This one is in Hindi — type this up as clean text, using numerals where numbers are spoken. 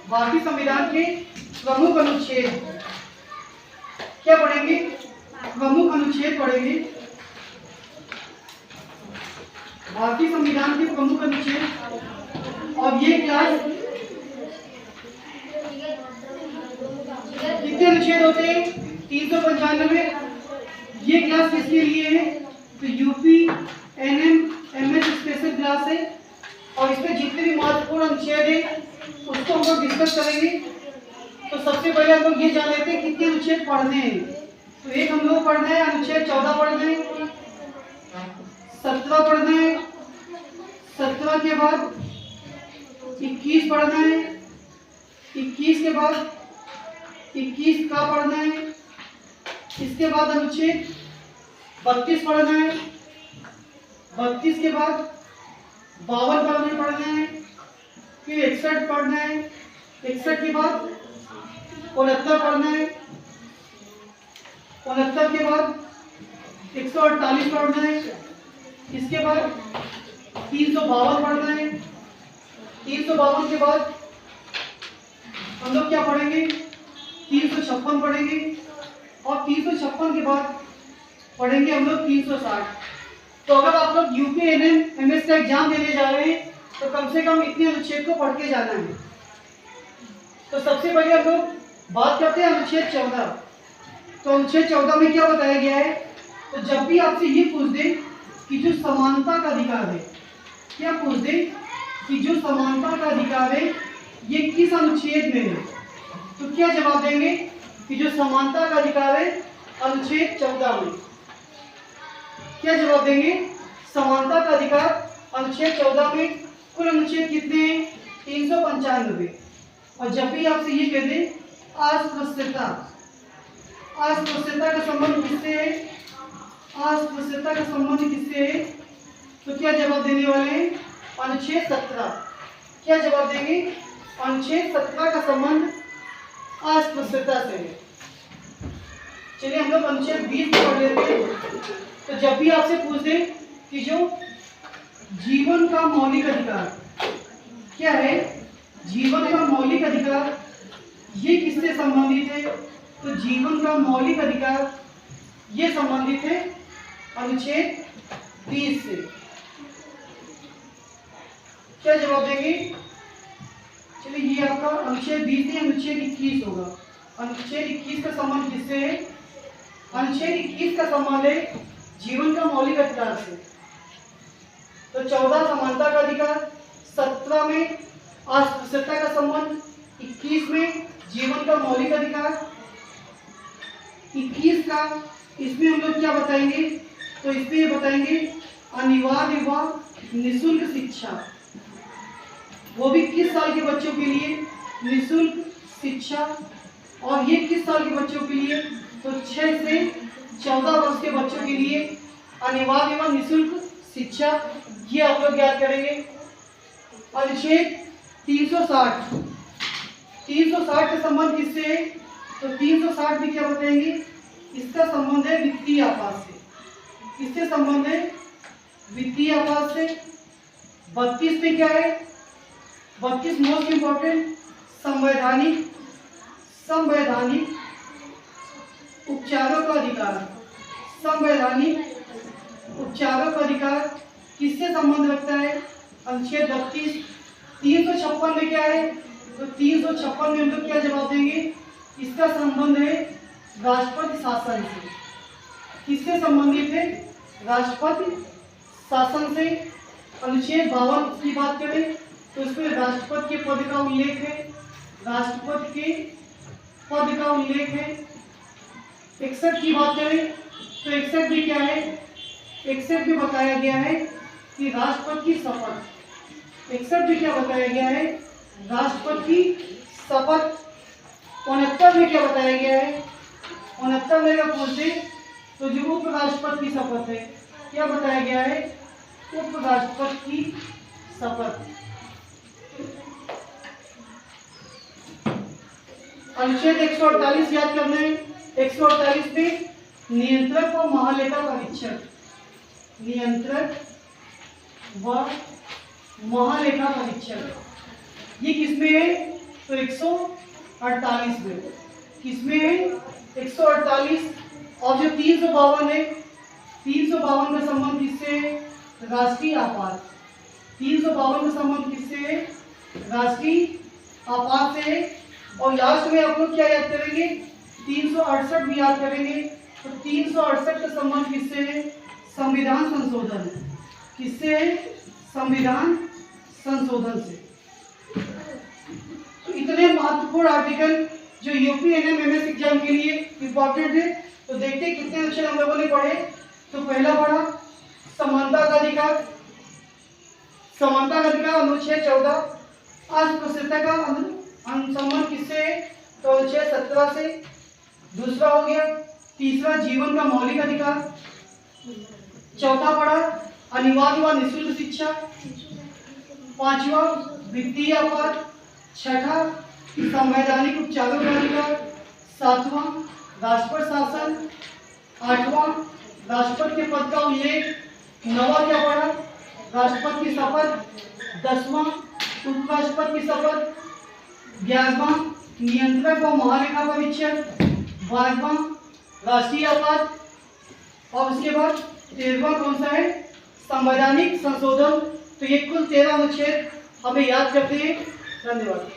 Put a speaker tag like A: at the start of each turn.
A: भारतीय संविधान के प्रमुख अनुच्छेद क्या पढ़ेंगे? प्रमुख अनुच्छेद पढ़ेंगे। भारतीय संविधान के प्रमुख अनुच्छेद। और ये क्लास कितने अनुच्छेद होते हैं? 395। ये क्लास किसके लिए है? तो UP NM MS special class है और इसमें जितने भी महत्वपूर्ण अनुच्छेद है उसको हम लोग डिस्कस करेंगे। तो सबसे पहले हम लोग ये जान लेते हैं कितने अनुच्छेद पढ़ने हैं। तो एक हम लोग पढ़ना है अनुच्छेद 14 पढ़ना है, 17 पढ़ना है, 17 के बाद 21 पढ़ना है, 21 के बाद 21 का पढ़ना है, इसके बाद अनुच्छेद 32 पढ़ना है, 32 के बाद 52 पढ़ना है, फिर 61 पढ़ना है, 61 के बाद 69 पढ़ना है, 69 के बाद 148 पढ़ना है, इसके बाद 352 पढ़ना है, 352 के बाद हम लोग क्या पढ़ेंगे? 356 पढ़ेंगे और 356 के बाद पढ़ेंगे हम लोग 360। तो अगर आप लोग यूपी एनएम एमएस का एग्जाम देने जा रहे हैं तो कम से कम इतने अनुच्छेद को पढ़ के जाना है। तो सबसे पहले हम लोग बात करते हैं अनुच्छेद 14। तो अनुच्छेद 14 में क्या बताया गया है? तो जब भी आपसे ये पूछ दे कि जो समानता का अधिकार है, क्या पूछ दे कि जो समानता का अधिकार है ये किस अनुच्छेद में है, तो क्या जवाब देंगे कि जो समानता का अधिकार है अनुच्छेद 14 में। क्या जवाब देंगे? समानता का अधिकार अनुच्छेद 14 में। कुल अनुच्छेद कितने हैं? 395। और जब भी आपसे ये कह दे अस्पृश्यता, अस्पृश्यता का संबंध किससे है? अस्पृश्यता का संबंध किससे है? तो क्या जवाब देने वाले हैं? अनुच्छेद 17। क्या जवाब देंगे? अनुच्छेद 17 का संबंध अस्पृश्यता से है। चलिए हम लोग अनुच्छेद 20 पढ़ लेते हैं। तो जब भी आपसे पूछ दे कि जो जीवन का मौलिक अधिकार क्या है, जीवन का मौलिक अधिकार ये किससे संबंधित है? तो जीवन का मौलिक अधिकार ये संबंधित है अनुच्छेद 20 से। क्या जवाब देंगे? चलिए ये आपका अनुच्छेद 20 नहीं, अनुच्छेद 21 होगा। अनुच्छेद 21 का संबंध किससे है? अनुच्छेद 21 का संबंध है जीवन का मौलिक अधिकार से। तो 14 समानता का अधिकार, 17 में अस्पृश्यता का संबंध, 21 में जीवन का मौलिक अधिकार, 21 का इसमें हम लोग क्या बताएंगे? तो इसमें ये बताएंगे अनिवार्य व निःशुल्क शिक्षा। वो भी किस साल के बच्चों के लिए? निःशुल्क शिक्षा। और ये किस साल के बच्चों के लिए? तो 6 से 14 वर्ष के बच्चों के लिए अनिवार्य एवं निःशुल्क शिक्षा। ये आप लोग याद करेंगे। अनुच्छेद 360, 360 का संबंध किससे है? तो 360 में क्या बताएंगे? इसका संबंध है वित्तीय आपात से। किससे संबंध है? वित्तीय आपात से। 32 में क्या है? 32 मोस्ट इंपॉर्टेंट संवैधानिक, संवैधानिक उपचारों का अधिकार। संवैधानिक उपचारों का अधिकार किससे संबंध रखता है? अनुच्छेद 32। 356 में क्या है? तो 356 में हम लोग क्या जवाब देंगे? इसका संबंध है राष्ट्रपति शासन से। किससे संबंधित है? राष्ट्रपति शासन से। अनुच्छेद 52 की बात करें तो इसमें राष्ट्रपति के पद का उल्लेख है, राष्ट्रपति के पद का उल्लेख है। 61 की बात करें तो 61 में क्या है? 61 में बताया गया है कि राष्ट्रपति की शपथ। 61 में क्या बताया गया है? राष्ट्रपति की शपथ। 69 में क्या बताया गया है? 69 में अगर पूछे तो जो उपराष्ट्रपति की शपथ है, क्या बताया गया है? उपराष्ट्रपति की शपथ। अनुच्छेद 148 याद करना है। 148 में नियंत्रक व महालेखा परीक्षक, नियंत्रक व महालेखा परीक्षक ये किसमें है? तो 148 में, किसमें है 148। और जो 352 है, 352 का संबंध किससे है? राष्ट्रीय आपात। 352 का संबंध किससे है? राष्ट्रीय आपात से है। और लास्ट में आप लोग क्या याद करेंगे? 368 भी याद करेंगे। तो 368 का संबंध किससे है? संविधान संशोधन। किससे है? संविधान संशोधन से। तो इतने महत्वपूर्ण आर्टिकल जो यूपीएनएम एमएस एग्जाम के लिए इंपॉर्टेंट है। तो देखते हैं कितने अक्षर हम लोगों ने पढ़े। तो पहला पढ़ा समानता का अधिकार, समानता का अधिकार अनुच्छेद 14। अस्पृश्यता का संबंध किससे है? तो अनुच्छेद 17 से। दूसरा हो गया, तीसरा जीवन का मौलिक अधिकार। चौथा पढ़ा अनिवार्य व निःशुल्क शिक्षा। पांचवा वित्तीय आपात। छठा संवैधानिक उपचारों का अधिकार। सातवां राष्ट्रपति शासन। आठवां राष्ट्रपति के पद का उल्लेख। नौवां क्या पढ़ा? राष्ट्रपति की शपथ। 10वां उपराष्ट्रपति की शपथ। 11वां नियंत्रक व महालेखा परीक्षक। 12वां राष्ट्रीय आपात। और उसके बाद 13वां कौन सा है? संवैधानिक संशोधन। तो ये कुल 13 अनुच्छेद हमें याद करते हैं। धन्यवाद।